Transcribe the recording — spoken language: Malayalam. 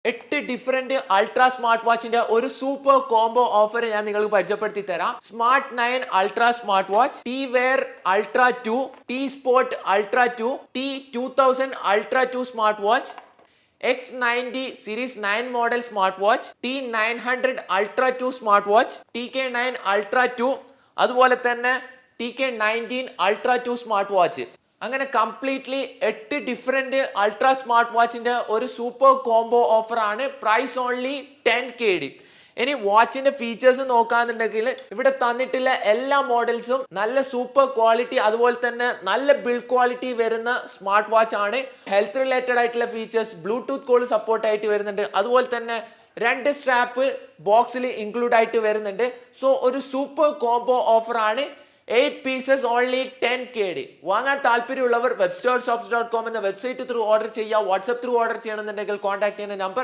8 ഡിഫറെന്റ് അൾട്രാ സ്മാർട്ട് വാച്ചിന്റെ ഒരു സൂപ്പർ കോംബോ ഓഫർ ഞാൻ നിങ്ങൾക്ക് പരിചയപ്പെടുത്തി തരാം. Smart 9 ultra smart watch, T wear ultra 2, T sport ultra 2, T 2000 ultra 2 smart watch, X90 series 9 model smart watch, T 900 ultra 2 smart watch, TK9 ultra 2, അതുപോലെ തന്നെ TK19 അൾട്രാ 2 സ്മാർട്ട് വാച്ച്. അങ്ങനെ കംപ്ലീറ്റ്ലി 8 ഡിഫറെന്റ് അൾട്രാ സ്മാർട്ട് വാച്ചിന്റെ ഒരു സൂപ്പർ കോംബോ ഓഫർ ആണ്. Price only 10KD. ഇനി വാച്ചിന്റെ ഫീച്ചേഴ്സ് നോക്കാന്നുണ്ടെങ്കിൽ ഇവിടെ തന്നിട്ടുള്ള എല്ലാ മോഡൽസും നല്ല സൂപ്പർ ക്വാളിറ്റി അതുപോലെ തന്നെ നല്ല ബിൽഡ് ക്വാളിറ്റി വരുന്ന സ്മാർട്ട് വാച്ച് ആണ്. ഹെൽത്ത് റിലേറ്റഡ് ആയിട്ടുള്ള ഫീച്ചേഴ്സ്, ബ്ലൂടൂത്ത് കോൾ സപ്പോർട്ട് ആയിട്ട് വരുന്നുണ്ട്. അതുപോലെ തന്നെ 2 സ്ട്രാപ്പ് ബോക്സിൽ ഇൻക്ലൂഡ് ആയിട്ട് വരുന്നുണ്ട്. സോ ഒരു സൂപ്പർ കോംബോ ഓഫർ ആണ്. 8 pieces only 10KD. വാങ്ങാൻ താല്പര്യമുള്ളവർ webstoreshops.com എന്ന വെബ്സൈറ്റ് ത്രൂ ഓർഡർ ചെയ്യുക. വാട്സ്ആപ്പ് ത്രൂ ഓർഡർ ചെയ്യണമെന്നുണ്ടെങ്കിൽ കോൺടാക്ട് ചെയ്യുന്ന നമ്പർ